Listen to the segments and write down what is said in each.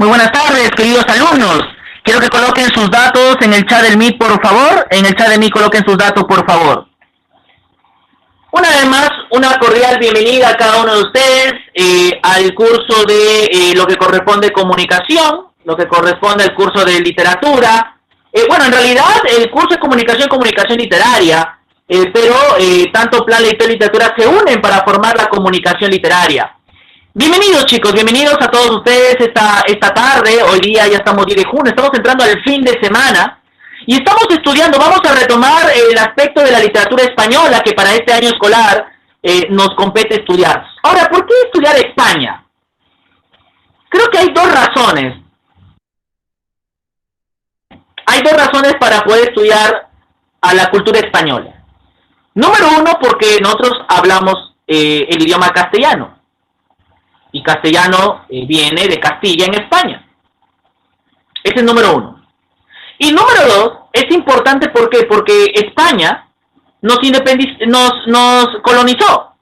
Muy buenas tardes, queridos alumnos. Quiero que coloquen sus datos en el chat del Meet, por favor. En el chat del Meet coloquen sus datos, por favor. Una vez más, una cordial bienvenida a cada uno de ustedes al curso de lo que corresponde comunicación, lo que corresponde al curso de literatura. Bueno, en realidad el curso de comunicación literaria, pero tanto plan lectura y literatura se unen para formar la comunicación literaria. Bienvenidos, chicos, bienvenidos a todos ustedes esta tarde. Hoy día ya estamos 10 de junio, estamos entrando al fin de semana y estamos estudiando, vamos a retomar el aspecto de la literatura española que para este año escolar nos compete estudiar. Ahora, ¿por qué estudiar España? Creo que hay dos razones. Hay dos razones para poder estudiar a la cultura española. Número uno, porque nosotros hablamos el idioma castellano. Y castellano viene de Castilla en España. Ese es número uno. Y número dos, es importante ¿por qué? Porque España nos colonizó.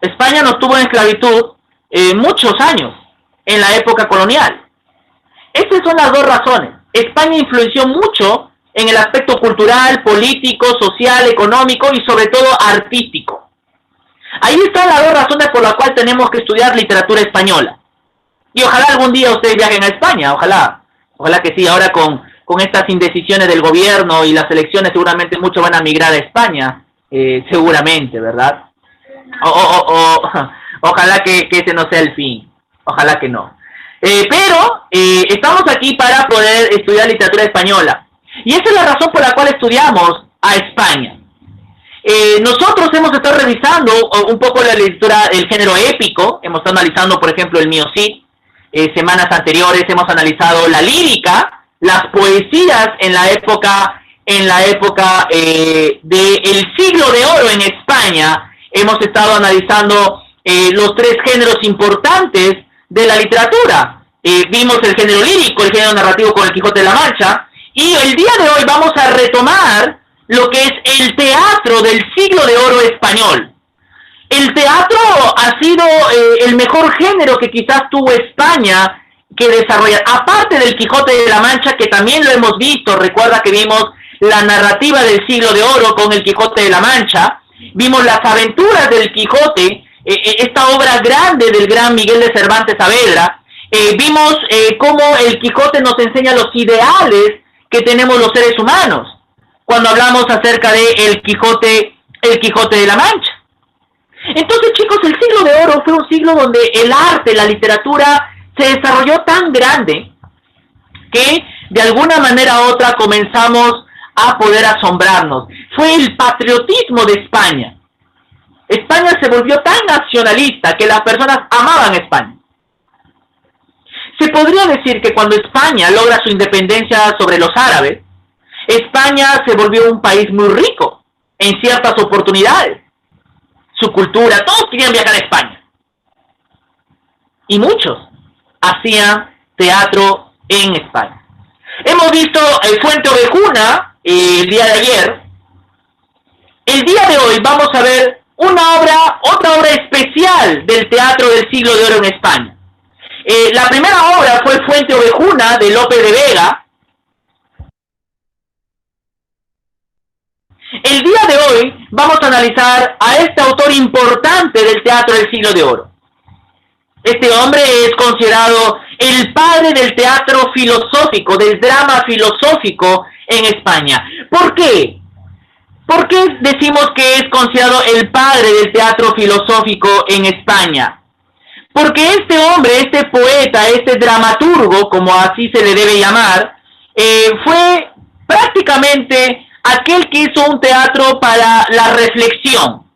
España nos tuvo en esclavitud muchos años en la época colonial. Estas son las dos razones. España influenció mucho en el aspecto cultural, político, social, económico y sobre todo artístico. Ahí están las dos razones por las cuales tenemos que estudiar literatura española. Y ojalá algún día ustedes viajen a España, ojalá que sí. Ahora con estas indecisiones del gobierno y las elecciones seguramente muchos van a migrar a España, seguramente, ¿verdad? Ojalá que ese no sea el fin, ojalá que no. Pero estamos aquí para poder estudiar literatura española. Y esa es la razón por la cual estudiamos a España. Nosotros hemos estado revisando un poco la literatura, el género épico, hemos estado analizando, por ejemplo, el Mío Cid. Semanas anteriores hemos analizado la lírica, las poesías en la época del siglo de oro en España. Hemos estado analizando los tres géneros importantes de la literatura. Vimos el género lírico, el género narrativo con el Quijote de la Mancha, y el día de hoy vamos a retomar lo que es el teatro del siglo de oro español. El teatro ha sido el mejor género que quizás tuvo España que desarrollar, aparte del Quijote de la Mancha, que también lo hemos visto. Recuerda que vimos la narrativa del siglo de oro con el Quijote de la Mancha, vimos las aventuras del Quijote, esta obra grande del gran Miguel de Cervantes Saavedra, vimos cómo el Quijote nos enseña los ideales que tenemos los seres humanos cuando hablamos acerca de el Quijote de la Mancha. Entonces, chicos, el siglo de oro fue un siglo donde el arte, la literatura se desarrolló tan grande que de alguna manera u otra comenzamos a poder asombrarnos. Fue el patriotismo de España. España se volvió tan nacionalista que las personas amaban España. Se podría decir que cuando España logra su independencia sobre los árabes, España se volvió un país muy rico en ciertas oportunidades. Su cultura, todos querían viajar a España. Y muchos hacían teatro en España. Hemos visto Fuente Ovejuna el día de ayer. El día de hoy vamos a ver otra obra especial del teatro del siglo de oro en España. La primera obra fue Fuente Ovejuna de Lope de Vega. El día de hoy vamos a analizar a este autor importante del teatro del siglo de oro. Este hombre es considerado el padre del teatro filosófico, del drama filosófico en España. ¿Por qué? ¿Por qué decimos que es considerado el padre del teatro filosófico en España? Porque este hombre, este poeta, este dramaturgo, como así se le debe llamar, fue prácticamente aquel que hizo un teatro para la reflexión.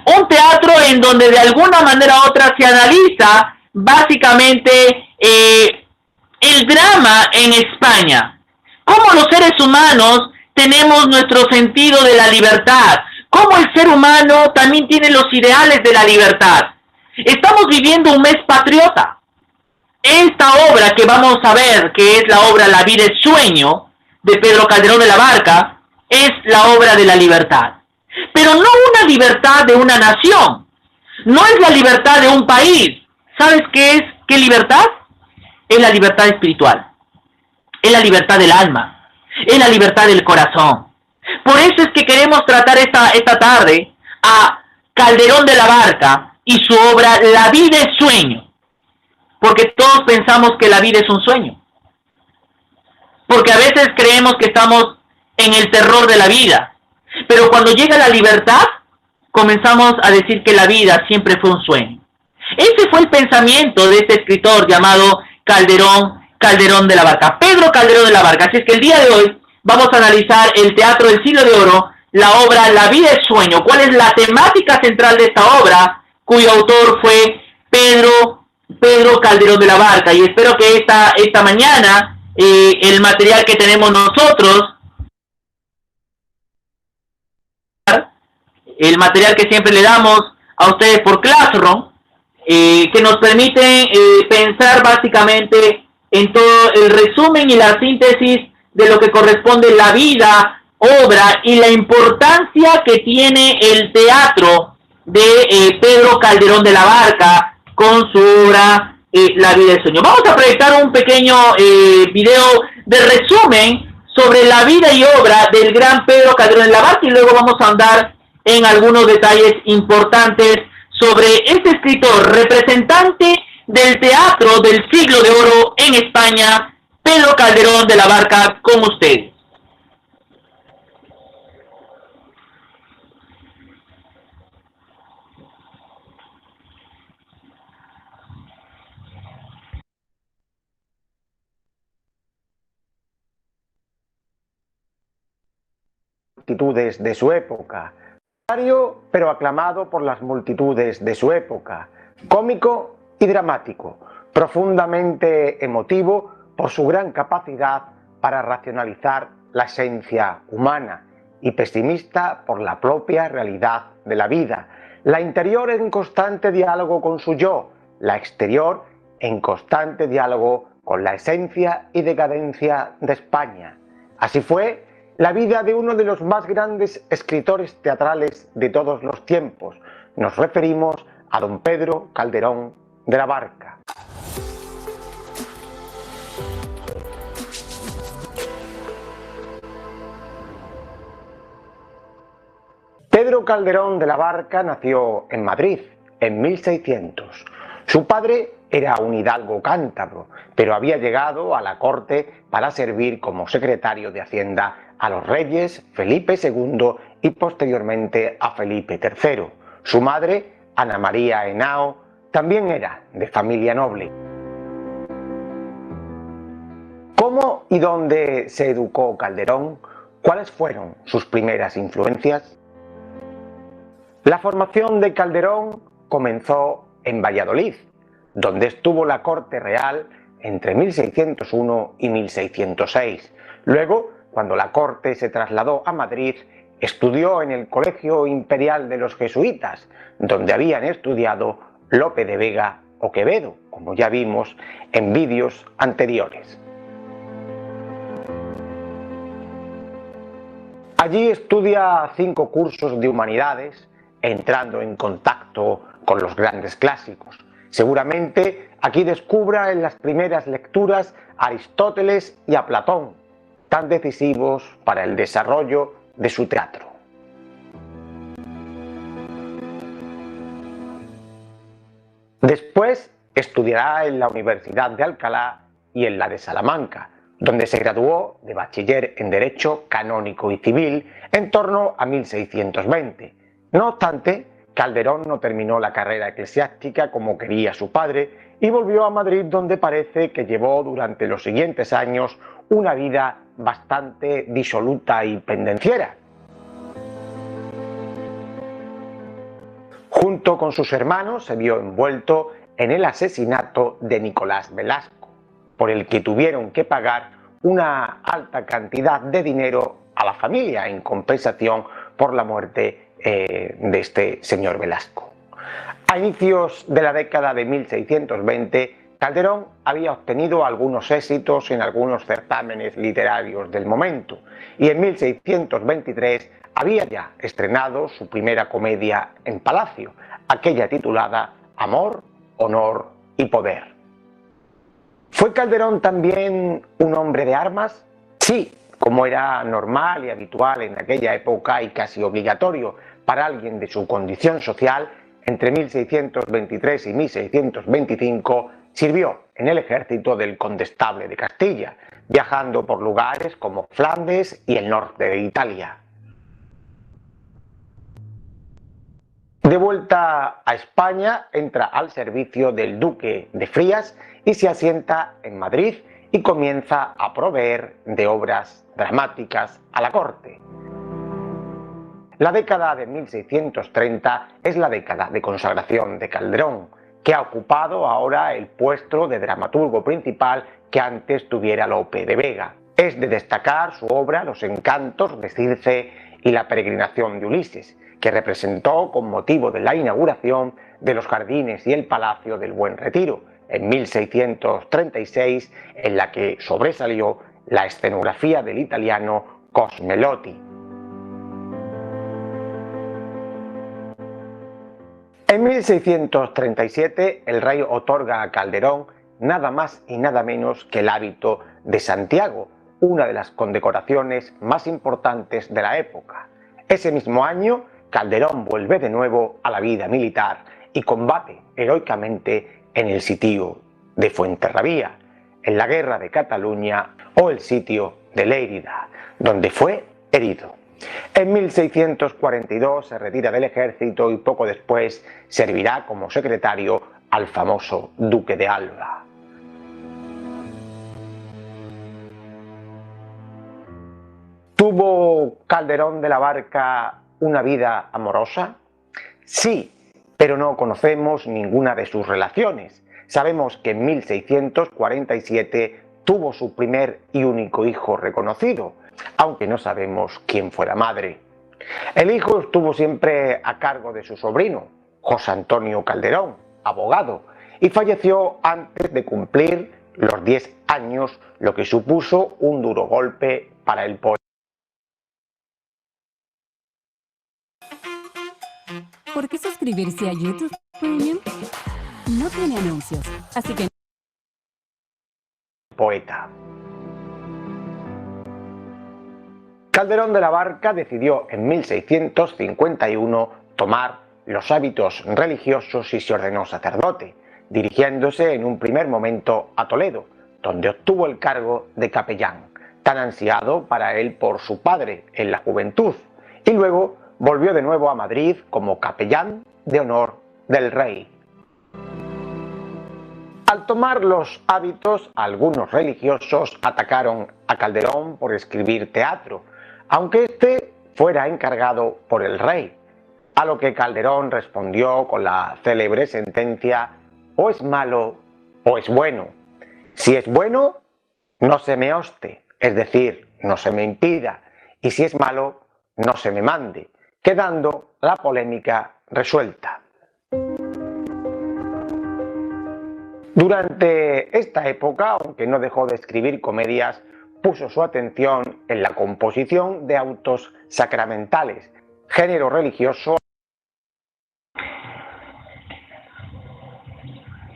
Un teatro en donde de alguna manera u otra se analiza básicamente el drama en España. Cómo los seres humanos tenemos nuestro sentido de la libertad. Cómo el ser humano también tiene los ideales de la libertad. Estamos viviendo un mes patriota. Esta obra que vamos a ver, que es la obra La vida es sueño, de Pedro Calderón de la Barca, es la obra de la libertad. Pero no una libertad de una nación. No es la libertad de un país. ¿Sabes qué es? ¿Qué libertad? es la libertad espiritual, es la libertad del alma, es la libertad del corazón. Por eso es que queremos tratar esta tarde a Calderón de la Barca y su obra La vida es sueño, porque todos pensamos que la vida es un sueño, porque a veces creemos que estamos en el terror de la vida, pero cuando llega la libertad comenzamos a decir que la vida siempre fue un sueño. Ese fue el pensamiento de este escritor llamado Calderón de la Barca, Pedro Calderón de la Barca. Así es que el día de hoy vamos a analizar el Teatro del Siglo de Oro, la obra La vida es sueño. ¿Cuál es la temática central de esta obra, cuyo autor fue Pedro Calderón de la Barca? Y espero que esta mañana el material que tenemos nosotros, el material que siempre le damos a ustedes por Classroom, que nos permite pensar básicamente en todo el resumen y la síntesis de lo que corresponde la vida, obra y la importancia que tiene el teatro de Pedro Calderón de la Barca con su obra La vida del sueño. Vamos a proyectar un pequeño video de resumen sobre la vida y obra del gran Pedro Calderón de la Barca y luego vamos a andar en algunos detalles importantes sobre este escritor, representante del teatro del siglo de oro en España, Pedro Calderón de la Barca, con ustedes. Multitudes de su época, pero aclamado por las multitudes de su época, cómico y dramático, profundamente emotivo por su gran capacidad para racionalizar la esencia humana y pesimista por la propia realidad de la vida, la interior en constante diálogo con su yo, la exterior en constante diálogo con la esencia y decadencia de España. Así fue la vida de uno de los más grandes escritores teatrales de todos los tiempos. Nos referimos a don Pedro Calderón de la Barca. Pedro Calderón de la Barca nació en Madrid en 1600. Su padre era un hidalgo cántabro, pero había llegado a la corte para servir como secretario de Hacienda a los reyes Felipe II y posteriormente a Felipe III. Su madre, Ana María Henao, también era de familia noble. ¿Cómo y dónde se educó Calderón? ¿Cuáles fueron sus primeras influencias? La formación de Calderón comenzó en Valladolid, donde estuvo la corte real entre 1601 y 1606. Luego, cuando la corte se trasladó a Madrid, estudió en el Colegio Imperial de los Jesuitas, donde habían estudiado Lope de Vega o Quevedo, como ya vimos en vídeos anteriores. Allí estudia 5 cursos de humanidades, entrando en contacto con los grandes clásicos. Seguramente aquí descubra en las primeras lecturas a Aristóteles y a Platón, tan decisivos para el desarrollo de su teatro. Después estudiará en la Universidad de Alcalá y en la de Salamanca, donde se graduó de bachiller en Derecho Canónico y Civil en torno a 1620. No obstante, Calderón no terminó la carrera eclesiástica como quería su padre y volvió a Madrid, donde parece que llevó durante los siguientes años una vida bastante disoluta y pendenciera. Junto con sus hermanos se vio envuelto en el asesinato de Nicolás Velasco, por el que tuvieron que pagar una alta cantidad de dinero a la familia en compensación por la muerte de este señor Velasco. A inicios de la década de 1620, Calderón había obtenido algunos éxitos en algunos certámenes literarios del momento y en 1623 había ya estrenado su primera comedia en Palacio, aquella titulada Amor, Honor y Poder. ¿Fue Calderón también un hombre de armas? Sí, como era normal y habitual en aquella época y casi obligatorio para alguien de su condición social, entre 1623 y 1625 sirvió en el ejército del condestable de Castilla, viajando por lugares como Flandes y el norte de Italia. De vuelta a España, entra al servicio del duque de Frías y se asienta en Madrid y comienza a proveer de obras dramáticas a la corte. La década de 1630 es la década de consagración de Calderón, que ha ocupado ahora el puesto de dramaturgo principal que antes tuviera Lope de Vega. Es de destacar su obra Los encantos de Circe y la peregrinación de Ulises, que representó con motivo de la inauguración de los jardines y el Palacio del Buen Retiro, en 1636, en la que sobresalió la escenografía del italiano Cosmelotti. En 1637, el rey otorga a Calderón nada más y nada menos que el hábito de Santiago, una de las condecoraciones más importantes de la época. Ese mismo año, Calderón vuelve de nuevo a la vida militar y combate heroicamente en el sitio de Fuenterrabía, en la guerra de Cataluña o el sitio de Lérida, donde fue herido. En 1642 se retira del ejército y poco después servirá como secretario al famoso duque de Alba. ¿Tuvo Calderón de la Barca una vida amorosa? Sí, pero no conocemos ninguna de sus relaciones. Sabemos que en 1647 tuvo su primer y único hijo reconocido, aunque no sabemos quién fue la madre. El hijo estuvo siempre a cargo de su sobrino, José Antonio Calderón, abogado, y falleció antes de cumplir los 10 años, lo que supuso un duro golpe para el poeta. ¿Por qué suscribirse a YouTube Premium? No tiene anuncios, así que... Poeta. Calderón de la Barca decidió en 1651 tomar los hábitos religiosos y se ordenó sacerdote, dirigiéndose en un primer momento a Toledo, donde obtuvo el cargo de capellán, tan ansiado para él por su padre en la juventud, y luego volvió de nuevo a Madrid como capellán de honor del rey. Al tomar los hábitos, algunos religiosos atacaron a Calderón por escribir teatro, aunque éste fuera encargado por el rey, a lo que Calderón respondió con la célebre sentencia: o es malo o es bueno. Si es bueno, no se me hoste, es decir, no se me impida, y si es malo, no se me mande, quedando la polémica resuelta. Durante esta época, aunque no dejó de escribir comedias, puso su atención en la composición de autos sacramentales, género religioso.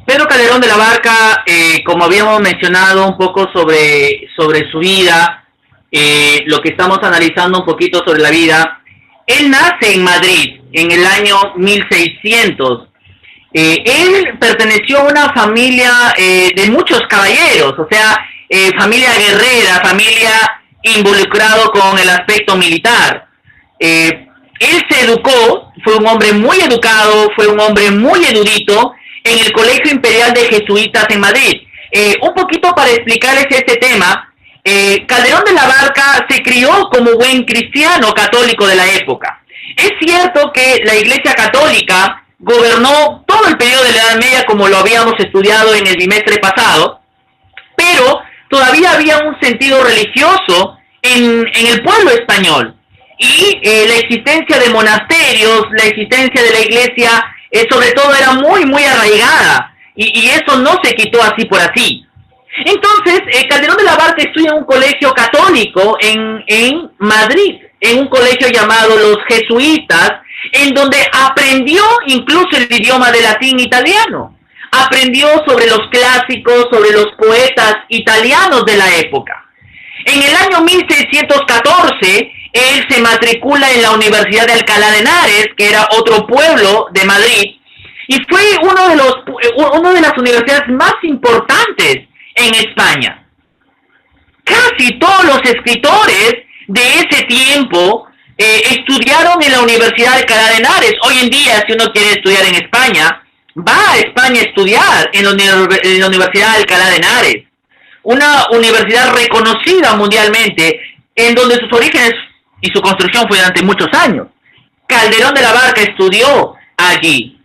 Pedro Calderón de la Barca, como habíamos mencionado un poco sobre su vida, lo que estamos analizando un poquito sobre la vida, él nace en Madrid en el año 1600. Él perteneció a una familia de muchos caballeros, o sea, familia guerrera, familia involucrado con el aspecto militar. Él se educó, fue un hombre muy educado, fue un hombre muy erudito en el Colegio Imperial de Jesuitas en Madrid. Un poquito para explicarles este tema, Calderón de la Barca se crió como buen cristiano católico de la época. Es cierto que la Iglesia Católica gobernó todo el periodo de la Edad Media, como lo habíamos estudiado en el bimestre pasado, pero todavía había un sentido religioso en el pueblo español, y la existencia de monasterios, la existencia de la iglesia, sobre todo era muy arraigada, y eso no se quitó así por así. Entonces, Calderón de la Barca estudia en un colegio católico en Madrid, en un colegio llamado Los Jesuitas, en donde aprendió incluso el idioma de latín italiano. aprendió sobre los clásicos, sobre los poetas italianos de la época. En el año 1614, él se matricula en la Universidad de Alcalá de Henares, que era otro pueblo de Madrid, y fue una de las universidades más importantes en España. Casi todos los escritores de ese tiempo estudiaron en la Universidad de Alcalá de Henares. Hoy en día, si uno quiere estudiar en España, va a España a estudiar en la Universidad de Alcalá de Henares, una universidad reconocida mundialmente, en donde sus orígenes y su construcción fue durante muchos años. Calderón de la Barca estudió allí.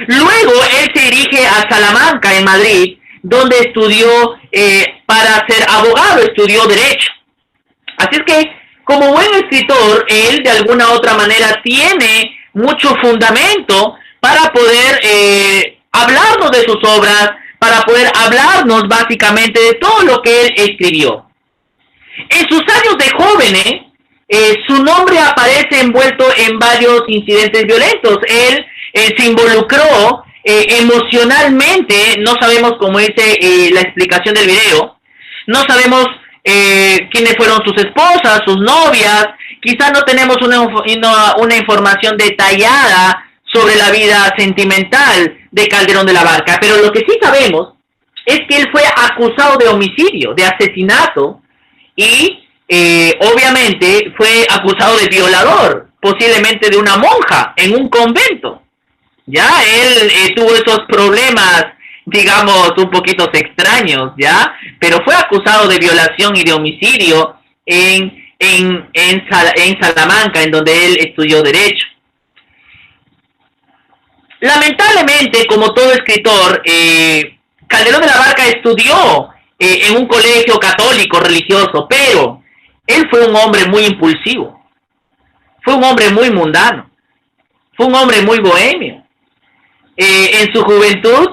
Luego él se dirige a Salamanca, en Madrid, donde estudió para ser abogado, estudió Derecho. Así es que, como buen escritor, él de alguna u otra manera tiene mucho fundamento para poder hablarnos de sus obras, para poder hablarnos básicamente de todo lo que él escribió. En sus años de jóvenes, su nombre aparece envuelto en varios incidentes violentos. Él se involucró emocionalmente, no sabemos, como dice la explicación del video, no sabemos quiénes fueron sus esposas, sus novias, quizás no tenemos una información detallada sobre la vida sentimental de Calderón de la Barca, pero lo que sí sabemos es que él fue acusado de homicidio, de asesinato, y obviamente fue acusado de violador, posiblemente de una monja en un convento. Ya él tuvo esos problemas, digamos, un poquito extraños, ya, pero fue acusado de violación y de homicidio en Salamanca, en donde él estudió Derecho. Lamentablemente, como todo escritor, Calderón de la Barca estudió en un colegio católico religioso, pero él fue un hombre muy impulsivo, fue un hombre muy mundano, fue un hombre muy bohemio. En su juventud,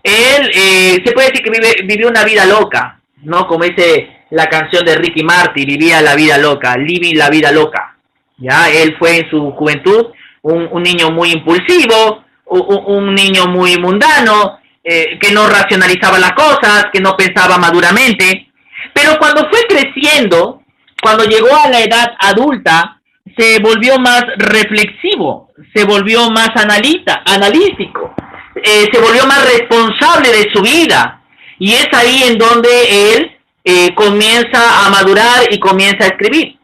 él se puede decir que vivió una vida loca, ¿no? Como dice la canción de Ricky Martin, vivía la vida loca, living la vida loca. Ya, él fue en su juventud un niño muy impulsivo, un niño muy mundano, que no racionalizaba las cosas, que no pensaba maduramente. Pero cuando fue creciendo, cuando llegó a la edad adulta, se volvió más reflexivo, se volvió más analítico, se volvió más responsable de su vida. Y es ahí en donde él comienza a madurar y comienza a escribir.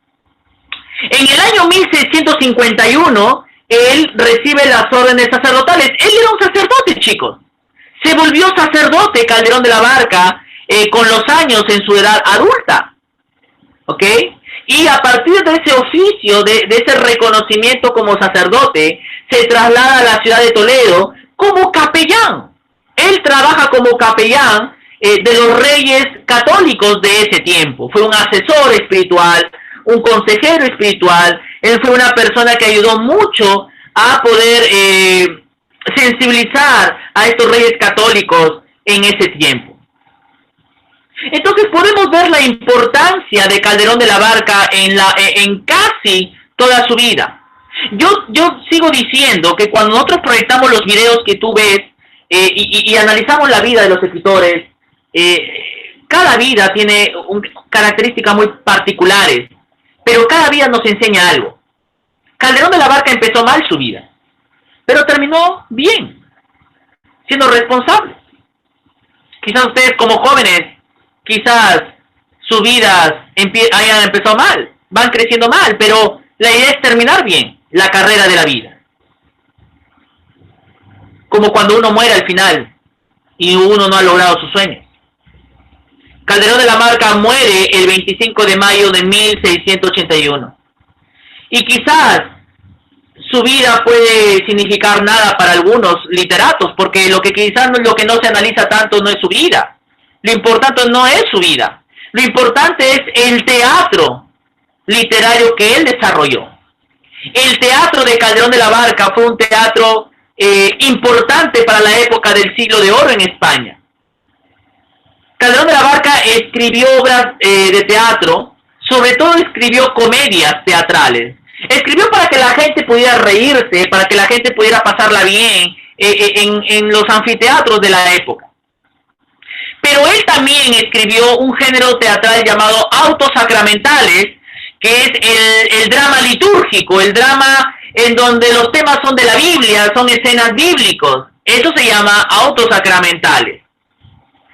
En el año 1651, él recibe las órdenes sacerdotales. Él era un sacerdote, chicos. Se volvió sacerdote Calderón de la Barca con los años en su edad adulta. ¿Ok? Y a partir de ese oficio, de ese reconocimiento como sacerdote, se traslada a la ciudad de Toledo como capellán. Él trabaja como capellán de los reyes católicos de ese tiempo. Fue un asesor espiritual, un consejero espiritual. Él fue una persona que ayudó mucho a poder sensibilizar a estos reyes católicos en ese tiempo. Entonces podemos ver la importancia de Calderón de la Barca en casi toda su vida. Yo sigo diciendo que cuando nosotros proyectamos los videos que tú ves y analizamos la vida de los escritores, cada vida tiene características muy particulares, pero cada vida nos enseña algo. Calderón de la Barca empezó mal su vida, pero terminó bien, siendo responsable. Quizás ustedes como jóvenes, quizás sus vidas hayan empezado mal, van creciendo mal, pero la idea es terminar bien la carrera de la vida. Como cuando uno muere al final y uno no ha logrado sus sueños. Calderón de la Barca muere el 25 de mayo de 1681. Y quizás su vida puede significar nada para algunos literatos, porque lo que no se analiza tanto no es su vida. Lo importante no es su vida. Lo importante es el teatro literario que él desarrolló. El teatro de Calderón de la Barca fue un teatro importante para la época del siglo de oro en España. Calderón de la Barca escribió obras de teatro, sobre todo escribió comedias teatrales. Escribió para que la gente pudiera reírse, para que la gente pudiera pasarla bien en los anfiteatros de la época. Pero él también escribió un género teatral llamado autos sacramentales, que es el drama litúrgico, el drama en donde los temas son de la Biblia, son escenas bíblicos. Eso se llama autos sacramentales.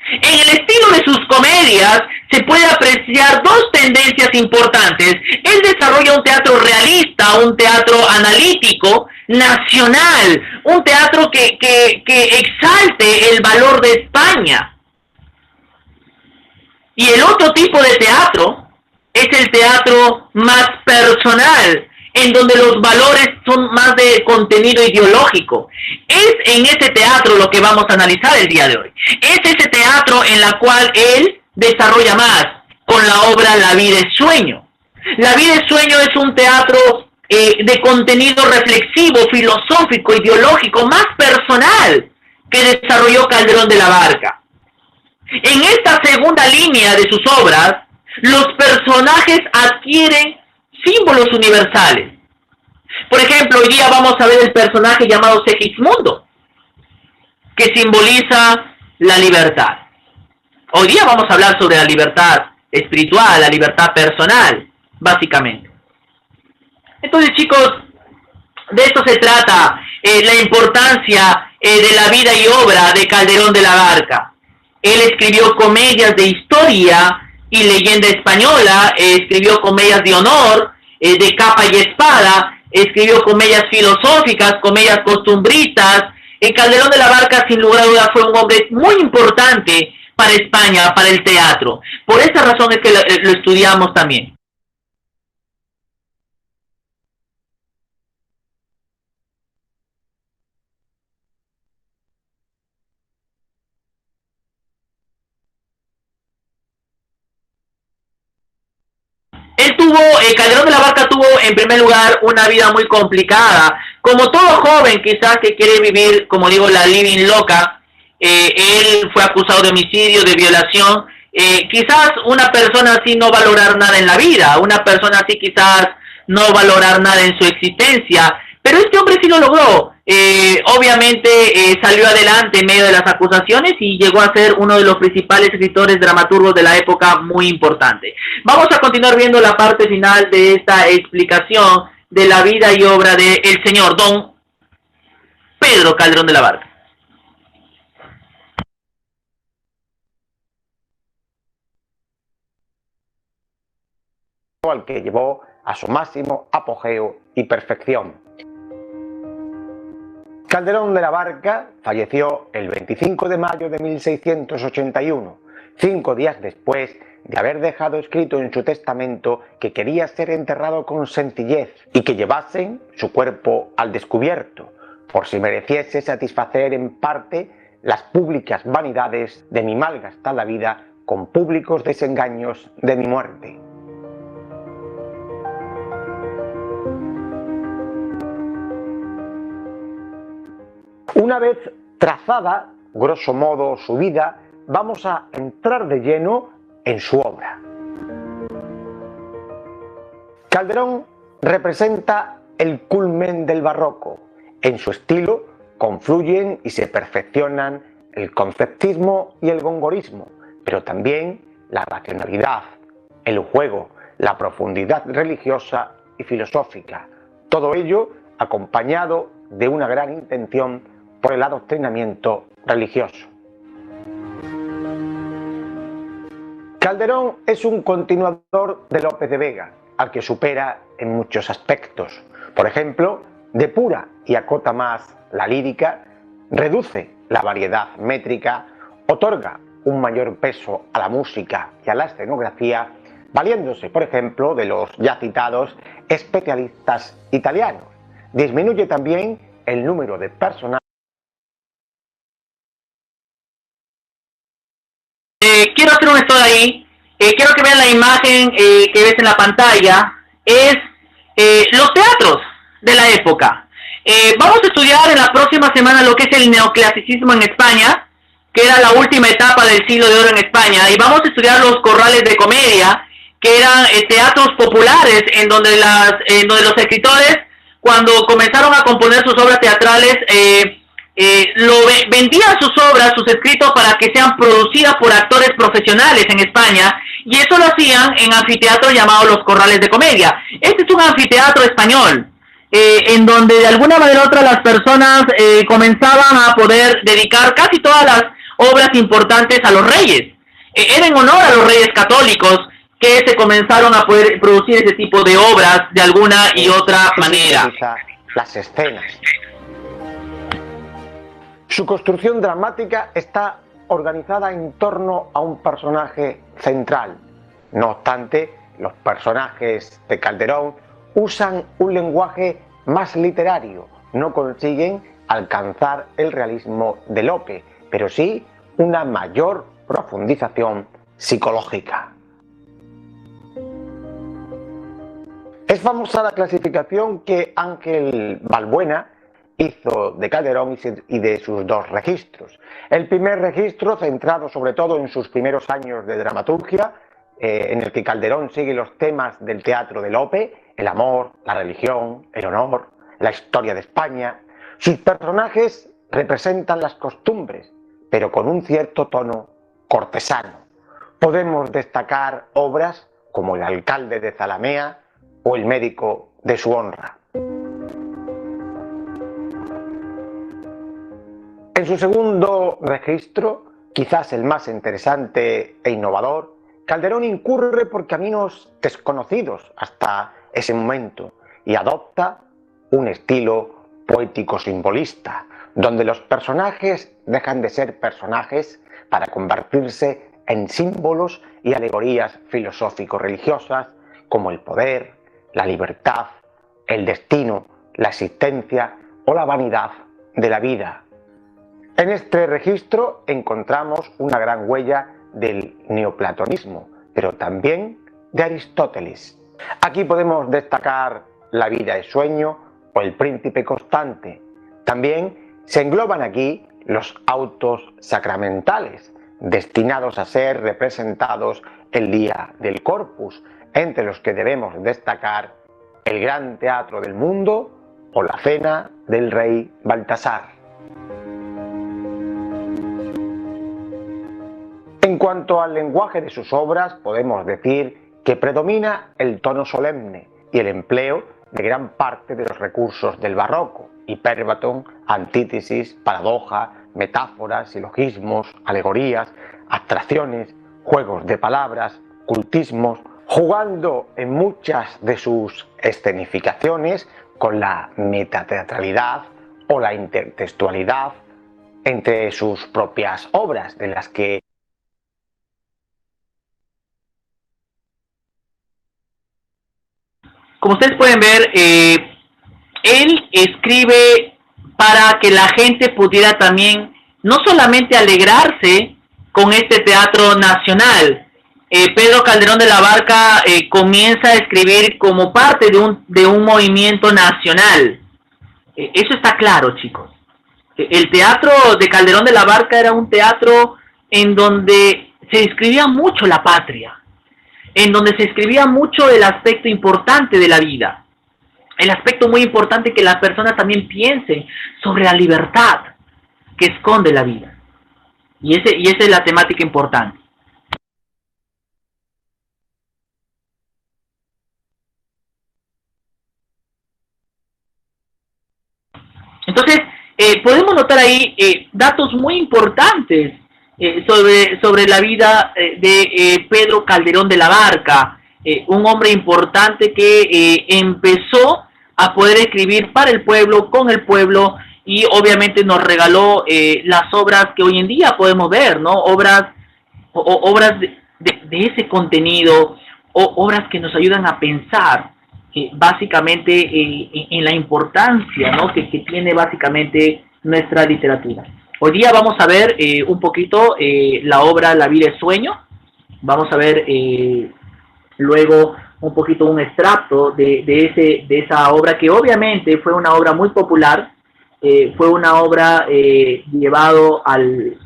En el estilo de sus comedias se puede apreciar dos tendencias importantes. Él desarrolla un teatro realista, un teatro analítico, nacional, un teatro que exalte el valor de España. Y el otro tipo de teatro es el teatro más personal, en donde los valores son más de contenido ideológico. Es en ese teatro lo que vamos a analizar el día de hoy. Es ese teatro en la cual él desarrolla más, con la obra La vida es sueño. La vida es sueño es un teatro de contenido reflexivo, filosófico, ideológico, más personal, que desarrolló Calderón de la Barca. En esta segunda línea de sus obras, los personajes adquieren símbolos universales. Por ejemplo, hoy día vamos a ver el personaje llamado Segismundo, que simboliza la libertad. Hoy día vamos a hablar sobre la libertad espiritual, la libertad personal, básicamente. Entonces, chicos, de esto se trata la importancia de la vida y obra de Calderón de la Barca. Él escribió comedias de historia y leyenda española, escribió comedias de honor, de capa y espada, escribió comedias filosóficas, comedias costumbristas. Calderón de la Barca, sin lugar a dudas, fue un hombre muy importante para España, para el teatro. Por esa razón es que lo estudiamos también. Calderón de la Barca tuvo en primer lugar una vida muy complicada. Como todo joven quizás que quiere vivir, como digo, la living loca, él fue acusado de homicidio, de violación. Quizás una persona así no valorar nada en la vida, una persona así quizás no valorar nada en su existencia, pero este hombre sí lo logró. Obviamente salió adelante en medio de las acusaciones y llegó a ser uno de los principales escritores dramaturgos de la época, muy importante. Vamos a continuar viendo la parte final de esta explicación de la vida y obra del señor don Pedro Calderón de la Barca. Al que llevó a su máximo apogeo y perfección. Calderón de la Barca falleció el 25 de mayo de 1681, 5 días después de haber dejado escrito en su testamento que quería ser enterrado con sencillez y que llevasen su cuerpo al descubierto, por si mereciese satisfacer en parte las públicas vanidades de mi mal gastada vida con públicos desengaños de mi muerte. Una vez trazada, grosso modo, su vida, vamos a entrar de lleno en su obra. Calderón representa el culmen del barroco. En su estilo confluyen y se perfeccionan el conceptismo y el gongorismo, pero también la racionalidad, el juego, la profundidad religiosa y filosófica. Todo ello acompañado de una gran intención por el adoctrinamiento religioso. Calderón es un continuador de Lope de Vega, al que supera en muchos aspectos. Por ejemplo, depura y acota más la lírica, reduce la variedad métrica, otorga un mayor peso a la música y a la escenografía, valiéndose, por ejemplo, de los ya citados especialistas italianos. Disminuye también el número de personajes. Quiero hacer un stop ahí. Quiero que vean la imagen que ves en la pantalla. Es los teatros de la época. Vamos a estudiar en la próxima semana lo que es el neoclasicismo en España, que era la última etapa del siglo de oro en España, y vamos a estudiar los corrales de comedia, que eran teatros populares en donde los escritores, cuando comenzaron a componer sus obras teatrales, vendía sus obras, sus escritos, para que sean producidas por actores profesionales en España, y eso lo hacían en anfiteatros llamados los Corrales de Comedia. Este es un anfiteatro español, en donde de alguna manera u otra las personas comenzaban a poder dedicar casi todas las obras importantes a los reyes. Era en honor a los reyes católicos que se comenzaron a poder producir ese tipo de obras de alguna y otra manera. Las escenas. Su construcción dramática está organizada en torno a un personaje central. No obstante, los personajes de Calderón usan un lenguaje más literario, no consiguen alcanzar el realismo de Lope, pero sí una mayor profundización psicológica. Es famosa la clasificación que Ángel Balbuena hizo de Calderón y de sus dos registros. El primer registro, centrado sobre todo en sus primeros años de dramaturgia, en el que Calderón sigue los temas del teatro de Lope: el amor, la religión, el honor, la historia de España. Sus personajes representan las costumbres, pero con un cierto tono cortesano. Podemos destacar obras como El alcalde de Zalamea o El médico de su honra. En su segundo registro, quizás el más interesante e innovador, Calderón incurre por caminos desconocidos hasta ese momento y adopta un estilo poético simbolista, donde los personajes dejan de ser personajes para convertirse en símbolos y alegorías filosófico-religiosas como el poder, la libertad, el destino, la existencia o la vanidad de la vida. En este registro encontramos una gran huella del neoplatonismo, pero también de Aristóteles. Aquí podemos destacar La vida es sueño o El príncipe constante. También se engloban aquí los autos sacramentales, destinados a ser representados el día del Corpus, entre los que debemos destacar El gran teatro del mundo o La cena del rey Baltasar. En cuanto al lenguaje de sus obras, podemos decir que predomina el tono solemne y el empleo de gran parte de los recursos del barroco: hipérbaton, antítesis, paradoja, metáforas, silogismos, alegorías, abstracciones, juegos de palabras, cultismos, jugando en muchas de sus escenificaciones con la metateatralidad o la intertextualidad entre sus propias obras, de las que como ustedes pueden ver, él escribe para que la gente pudiera también no solamente alegrarse con este teatro nacional. Pedro Calderón de la Barca comienza a escribir como parte de un movimiento nacional. Eso está claro, chicos. El teatro de Calderón de la Barca era un teatro en donde se describía mucho la patria, en donde se escribía mucho el aspecto importante de la vida, el aspecto muy importante que las personas también piensen sobre la libertad que esconde la vida. Y esa es la temática importante. Entonces, podemos notar ahí datos muy importantes sobre la vida de Pedro Calderón de la Barca, un hombre importante que empezó a poder escribir para el pueblo, con el pueblo, y obviamente nos regaló las obras que hoy en día podemos ver, ¿no? Obras de ese contenido, obras que nos ayudan a pensar básicamente en la importancia, ¿no?, que tiene básicamente nuestra literatura. Hoy día vamos a ver un poquito la obra La vida es sueño. Vamos a ver luego un poquito un extracto de esa obra, que obviamente fue una obra muy popular, fue una obra llevado al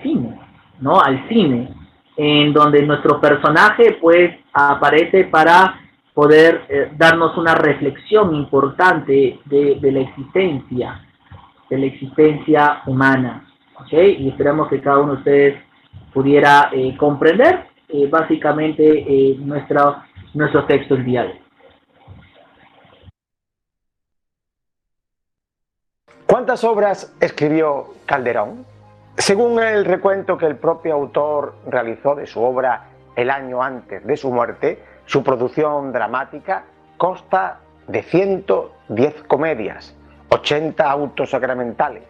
cine, ¿no? Al cine, en donde nuestro personaje pues aparece para poder darnos una reflexión importante de la existencia. de la existencia humana. ¿Okay? Y esperamos que cada uno de ustedes pudiera comprender básicamente nuestro texto el día de hoy. ¿Cuántas obras escribió Calderón? Según el recuento que el propio autor realizó de su obra el año antes de su muerte, su producción dramática consta de 110 comedias, 80 autos sacramentales,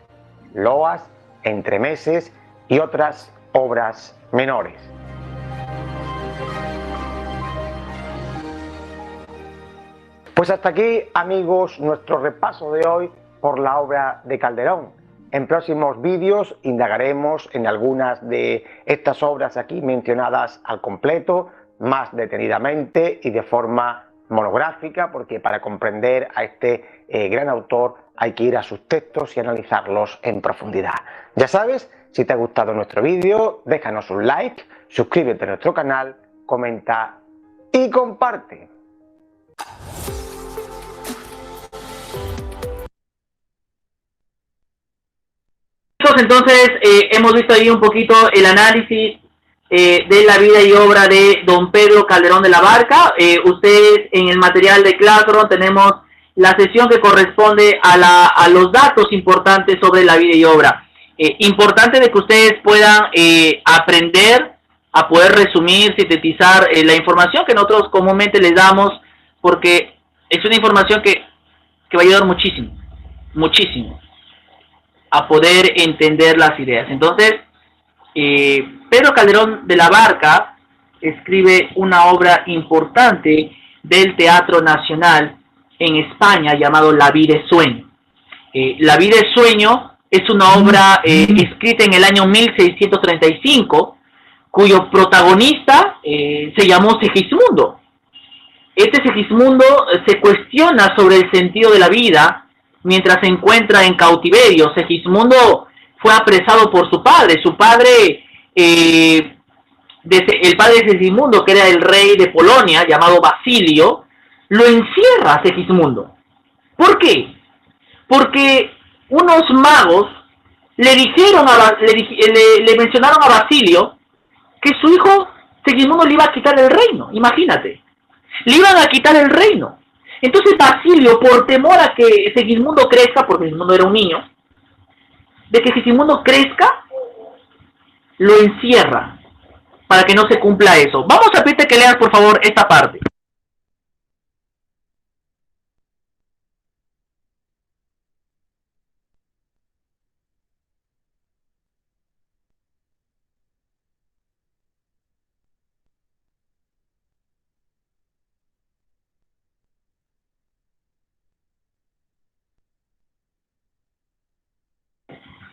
loas, entremeses y otras obras menores. Pues hasta aquí, amigos, nuestro repaso de hoy por la obra de Calderón. En próximos vídeos indagaremos en algunas de estas obras aquí mencionadas al completo, más detenidamente y de forma monográfica, porque para comprender a este gran autor hay que ir a sus textos y analizarlos en profundidad. Ya sabes, si te ha gustado nuestro vídeo, déjanos un like, suscríbete a nuestro canal, comenta y comparte. Entonces, hemos visto ahí un poquito el análisis de la vida y obra de don Pedro Calderón de la Barca. Ustedes en el material de Classroom tenemos la sesión que corresponde a los datos importantes sobre la vida y obra. Importante de que ustedes puedan aprender a poder resumir, sintetizar la información que nosotros comúnmente les damos, porque es una información que va a ayudar muchísimo, muchísimo a poder entender las ideas. Entonces, Pedro Calderón de la Barca escribe una obra importante del Teatro Nacional en España llamado La vida es sueño. La vida es sueño es una obra escrita en el año 1635, cuyo protagonista se llamó Segismundo. Este Segismundo se cuestiona sobre el sentido de la vida mientras se encuentra en cautiverio. Segismundo fue apresado por su padre. Su padre, el padre de Segismundo, que era el rey de Polonia, llamado Basilio, lo encierra a Segismundo. ¿Por qué? Porque unos magos le mencionaron a Basilio que su hijo Segismundo le iba a quitar el reino. Imagínate, le iban a quitar el reino. Entonces Basilio, por temor a que Segismundo crezca, porque Segismundo era un niño, de que Segismundo crezca, lo encierra para que no se cumpla eso. Vamos a pedirte que leas, por favor, esta parte.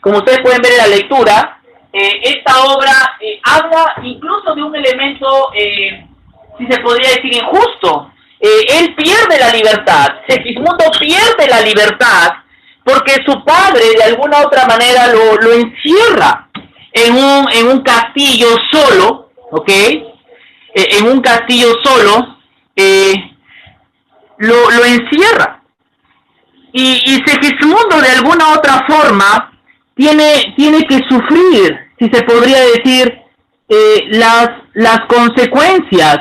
Como ustedes pueden ver en la lectura, esta obra habla incluso de un elemento, si se podría decir, injusto. Él pierde la libertad, Segismundo pierde la libertad porque su padre de alguna otra manera lo encierra en un castillo solo, ¿ok? En un castillo solo, lo encierra. Y Segismundo de alguna otra forma tiene que sufrir, si se podría decir, las consecuencias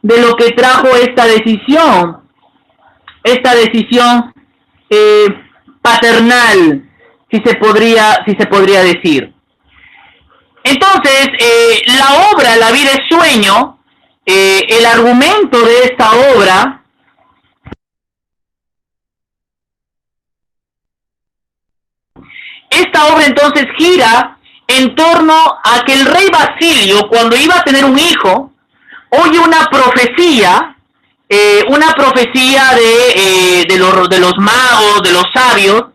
de lo que trajo esta decisión paternal, si se podría decir. Entonces, la obra La vida es sueño, el argumento de esta obra entonces gira en torno a que el rey Basilio, cuando iba a tener un hijo, oye una profecía de los magos, de los sabios,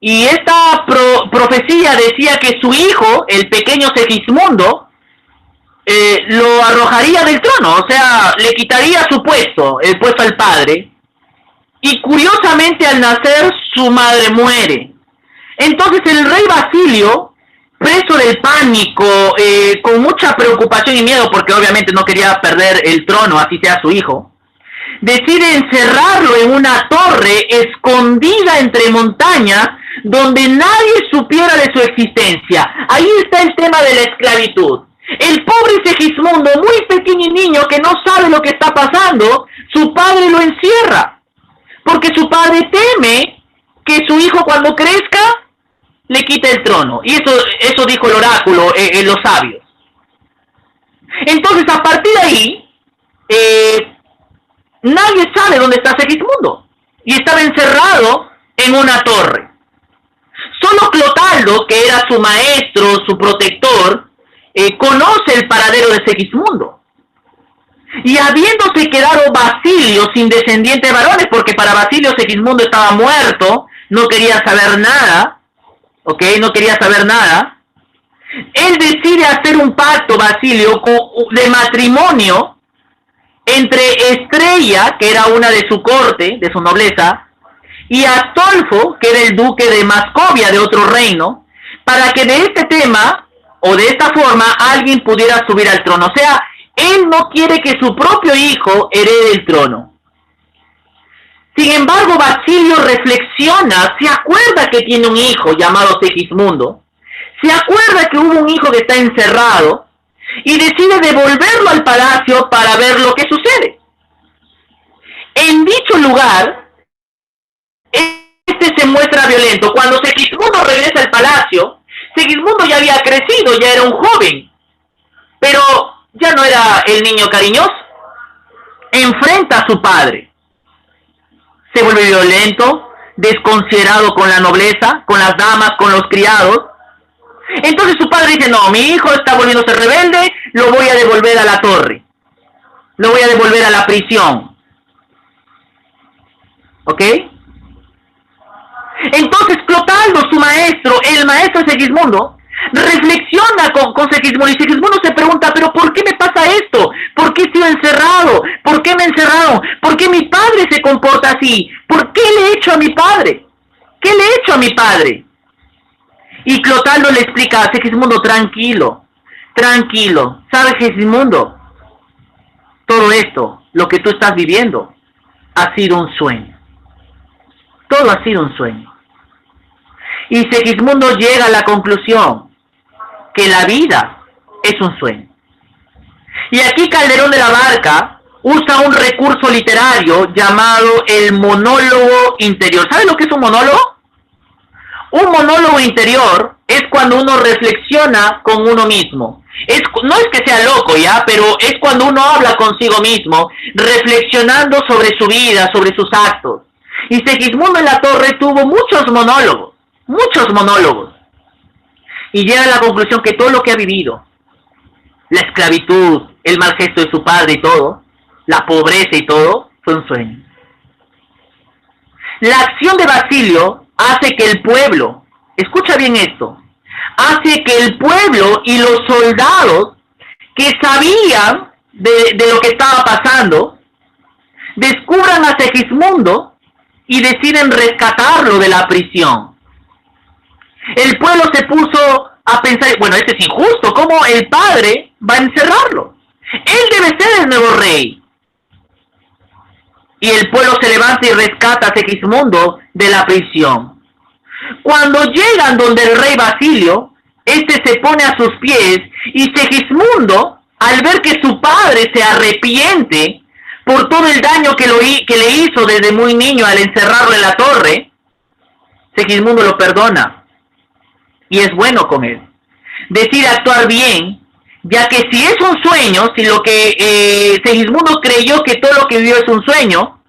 y esta profecía decía que su hijo, el pequeño Segismundo, lo arrojaría del trono, o sea, le quitaría su puesto, el puesto al padre, y curiosamente al nacer su madre muere. Entonces el rey Basilio, preso del pánico, con mucha preocupación y miedo, porque obviamente no quería perder el trono, así sea su hijo, decide encerrarlo en una torre escondida entre montañas, donde nadie supiera de su existencia. Ahí está el tema de la esclavitud. El pobre Segismundo, muy pequeño niño que no sabe lo que está pasando, su padre lo encierra, porque su padre teme que su hijo cuando crezca le quite el trono. Y eso dijo el oráculo, los sabios. Entonces, a partir de ahí, nadie sabe dónde está Segismundo. Y estaba encerrado en una torre. Solo Clotaldo, que era su maestro, su protector, conoce el paradero de Segismundo. Y habiéndose quedado Basilio sin descendientes varones, porque para Basilio Segismundo estaba muerto, no quería saber nada, ¿ok? No quería saber nada. Él decide hacer un pacto, Basilio, de matrimonio entre Estrella, que era una de su corte, de su nobleza, y Astolfo, que era el duque de Mascovia, de otro reino, para que de este tema, o de esta forma, alguien pudiera subir al trono. O sea, él no quiere que su propio hijo herede el trono. Sin embargo, Basilio reflexiona, se acuerda que tiene un hijo llamado Segismundo, se acuerda que hubo un hijo que está encerrado, y decide devolverlo al palacio para ver lo que sucede. En dicho lugar, este se muestra violento. Cuando Segismundo regresa al palacio, Segismundo ya había crecido, ya era un joven, pero ya no era el niño cariñoso. Enfrenta a su padre. Se vuelve violento, desconsiderado con la nobleza, con las damas, con los criados. Entonces su padre dice, no, mi hijo está volviéndose rebelde, lo voy a devolver a la torre. Lo voy a devolver a la prisión. ¿Ok? Entonces Clotaldo, su maestro, el maestro de Segismundo, reflexiona con Segismundo, y Segismundo se pregunta, pero ¿por qué me pasa esto? ¿Por qué estoy encerrado? ¿Por qué me encerraron? ¿Por qué mi padre se comporta así? ¿Por qué le he hecho a mi padre? ¿Qué le he hecho a mi padre? Y Clotaldo le explica a Segismundo, tranquilo, tranquilo, ¿sabes, Segismundo? Todo esto, lo que tú estás viviendo, ha sido un sueño. Todo ha sido un sueño. Y Segismundo llega a la conclusión que la vida es un sueño. Y aquí Calderón de la Barca usa un recurso literario llamado el monólogo interior. ¿Sabe lo que es un monólogo? Un monólogo interior es cuando uno reflexiona con uno mismo. No es que sea loco, ¿ya? Pero es cuando uno habla consigo mismo, reflexionando sobre su vida, sobre sus actos. Y Segismundo en la torre tuvo muchos monólogos. Y llega a la conclusión que todo lo que ha vivido, la esclavitud, el mal gesto de su padre y todo, la pobreza y todo, fue un sueño. La acción de Basilio hace que el pueblo, escucha bien esto, hace que el pueblo y los soldados que sabían de lo que estaba pasando, descubran a Segismundo y deciden rescatarlo de la prisión. El pueblo se puso a pensar, bueno, esto es injusto, ¿cómo el padre va a encerrarlo? Él debe ser el nuevo rey. Y el pueblo se levanta y rescata a Segismundo de la prisión. Cuando llegan donde el rey Basilio, este se pone a sus pies, y Segismundo, al ver que su padre se arrepiente por todo el daño que le hizo desde muy niño al encerrarlo en la torre, Segismundo lo perdona. Y es bueno con él. Decide actuar bien, ya que si es un sueño, si lo que Segismundo creyó que todo lo que vivió es un sueño,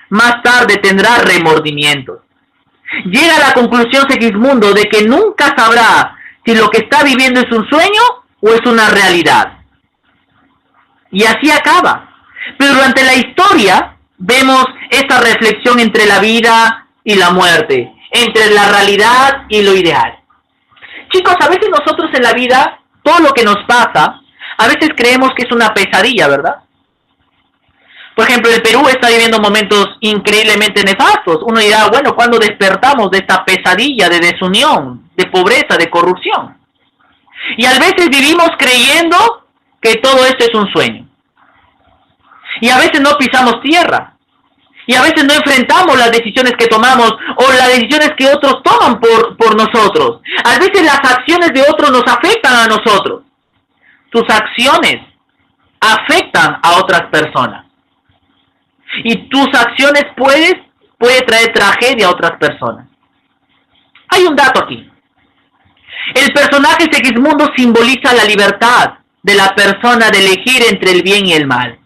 más tarde tendrá remordimientos. Llega a la conclusión Segismundo de que nunca sabrá si lo que está viviendo es un sueño o es una realidad. Y así acaba. Pero durante la historia vemos esta reflexión entre la vida y la muerte, entre la realidad y lo ideal. Chicos, a veces nosotros en la vida, todo lo que nos pasa, a veces creemos que es una pesadilla, ¿verdad? Por ejemplo, el Perú está viviendo momentos increíblemente nefastos. Uno dirá, bueno, ¿cuándo despertamos de esta pesadilla de desunión, de pobreza, de corrupción? Y a veces vivimos creyendo que todo esto es un sueño. Y a veces no pisamos tierra. Y a veces no enfrentamos las decisiones que tomamos o las decisiones que otros toman por nosotros. A veces las acciones de otros nos afectan a nosotros. Tus acciones afectan a otras personas. Y tus acciones puede traer tragedia a otras personas. Hay un dato aquí. El personaje Segismundo simboliza la libertad de la persona de elegir entre el bien y el mal.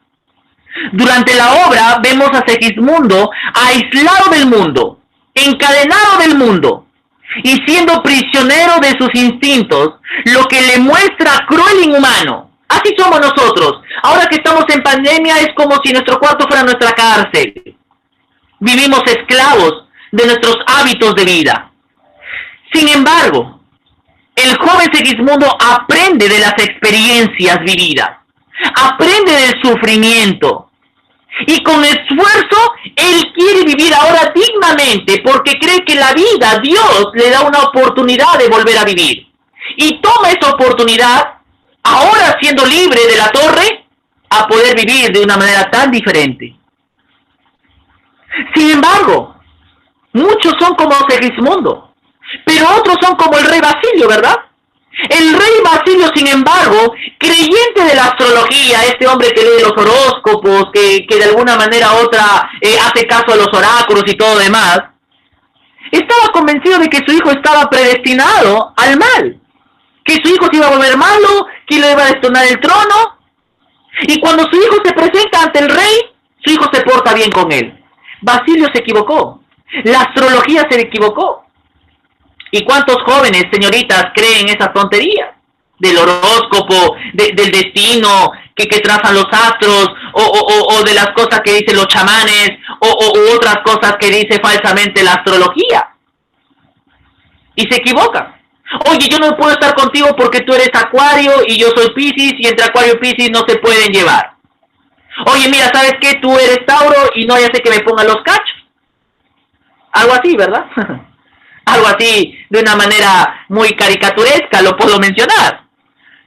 Durante la obra vemos a Segismundo aislado del mundo, encadenado del mundo y siendo prisionero de sus instintos, lo que le muestra cruel e inhumano. Así somos nosotros. Ahora que estamos en pandemia es como si nuestro cuarto fuera nuestra cárcel. Vivimos esclavos de nuestros hábitos de vida. Sin embargo, el joven Segismundo aprende de las experiencias vividas, aprende del sufrimiento y con esfuerzo él quiere vivir ahora dignamente porque cree que la vida, Dios le da una oportunidad de volver a vivir y toma esa oportunidad, ahora siendo libre de la torre, a poder vivir de una manera tan diferente. Sin embargo, muchos son como Segismundo, pero otros son como el rey Basilio, ¿verdad? El rey Basilio, sin embargo, creyente de la astrología, este hombre que lee los horóscopos, que de alguna manera u otra hace caso a los oráculos y todo demás, estaba convencido de que su hijo estaba predestinado al mal, que su hijo se iba a volver malo, que le iba a destronar el trono, y cuando su hijo se presenta ante el rey, su hijo se porta bien con él. Basilio se equivocó, la astrología se equivocó. ¿Y cuántos jóvenes, señoritas, creen esas tonterías? Del horóscopo, del destino que trazan los astros, o de las cosas que dicen los chamanes, u otras cosas que dice falsamente la astrología. Y se equivocan. Oye, yo no puedo estar contigo porque tú eres Acuario y yo soy Piscis, y entre Acuario y Piscis no se pueden llevar. Oye, mira, ¿sabes qué? Tú eres Tauro y no ya sé que me pongan los cachos. Algo así, ¿verdad? Algo así, de una manera muy caricaturesca, lo puedo mencionar.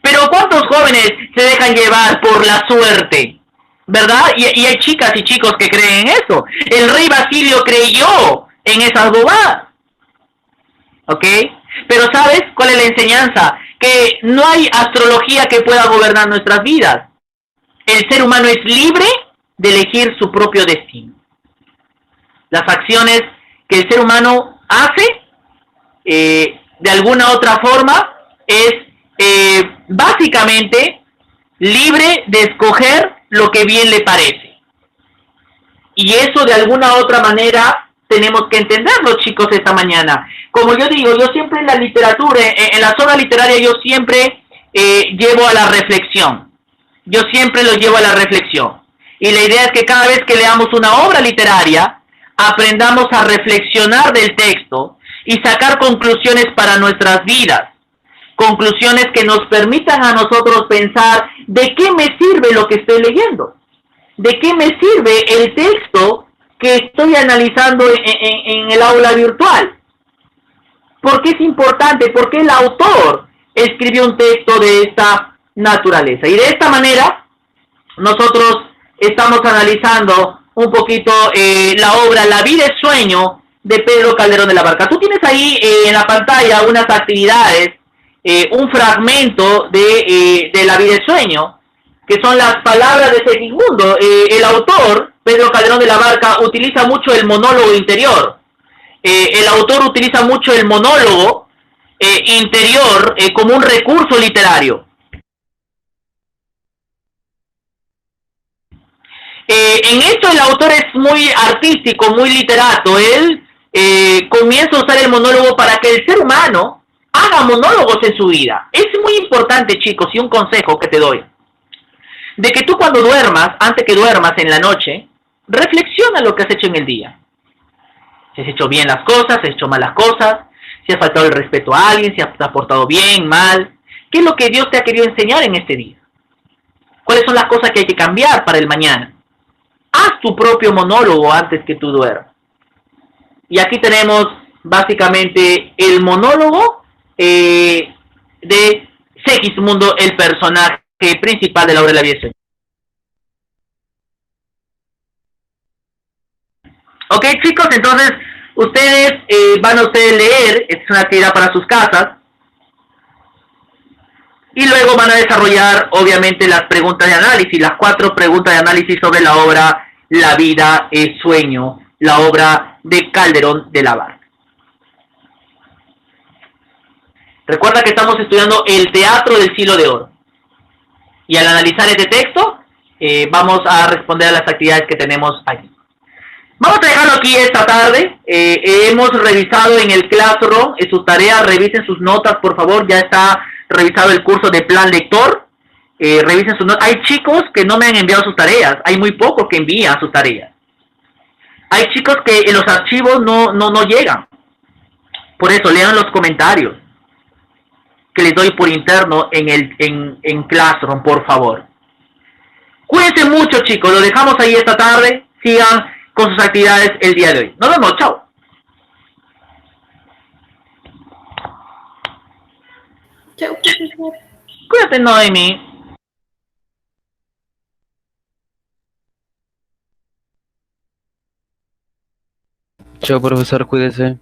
Pero ¿cuántos jóvenes se dejan llevar por la suerte? ¿Verdad? Y hay chicas y chicos que creen en eso. El rey Basilio creyó en esas bobadas. ¿Ok? Pero ¿sabes cuál es la enseñanza? Que no hay astrología que pueda gobernar nuestras vidas. El ser humano es libre de elegir su propio destino. Las acciones que el ser humano hace de alguna otra forma es básicamente libre de escoger lo que bien le parece. Y eso de alguna otra manera tenemos que entenderlo, chicos, esta mañana. Como yo digo, yo siempre en la literatura, en la zona literaria, yo siempre llevo a la reflexión. Yo siempre lo llevo a la reflexión. Y la idea es que cada vez que leamos una obra literaria, aprendamos a reflexionar del texto y sacar conclusiones para nuestras vidas. Conclusiones que nos permitan a nosotros pensar de qué me sirve lo que estoy leyendo. De qué me sirve el texto que estoy analizando en el aula virtual. ¿Por qué es importante? ¿Por qué el autor escribió un texto de esta naturaleza? Y de esta manera, nosotros estamos analizando un poquito la obra La vida es sueño de Pedro Calderón de la Barca. Tú tienes ahí en la pantalla unas actividades, un fragmento de La vida es sueño, que son las palabras de Segismundo. El autor, Pedro Calderón de la Barca, utiliza mucho el monólogo interior. El autor utiliza mucho el monólogo interior como un recurso literario. En esto el autor es muy artístico, muy literato. Él comienza a usar el monólogo para que el ser humano haga monólogos en su vida. Es muy importante, chicos, y un consejo que te doy, de que tú cuando duermas, antes que duermas en la noche, reflexiona lo que has hecho en el día. Si has hecho bien las cosas, si has hecho mal las cosas, si has faltado el respeto a alguien, si has portado bien, mal. ¿Qué es lo que Dios te ha querido enseñar en este día? ¿Cuáles son las cosas que hay que cambiar para el mañana? Haz tu propio monólogo antes que tú duermas. Y aquí tenemos básicamente el monólogo de Segismundo, el personaje principal de la obra de La vida es sueño. Ok, chicos, entonces ustedes van a leer, es una actividad para sus casas, y luego van a desarrollar, obviamente, las preguntas de análisis, las 4 preguntas de análisis sobre la obra La vida es sueño, la obra de Calderón de la Barca. Recuerda que estamos estudiando el teatro del siglo de oro. Y al analizar este texto, vamos a responder a las actividades que tenemos aquí. Vamos a dejarlo aquí esta tarde. Hemos revisado en el Classroom sus tareas. Revisen sus notas, por favor. Ya está revisado el curso de plan lector. Revisen sus notas. Hay chicos que no me han enviado sus tareas. Hay muy pocos que envían sus tareas. Hay chicos que en los archivos no llegan. Por eso, lean los comentarios que les doy por interno en Classroom, por favor. Cuídense mucho, chicos. Lo dejamos ahí esta tarde. Sigan con sus actividades el día de hoy. Nos vemos. Chao. Chao, profesor. Cuídate, Noemi. Chao, profesor, cuídese.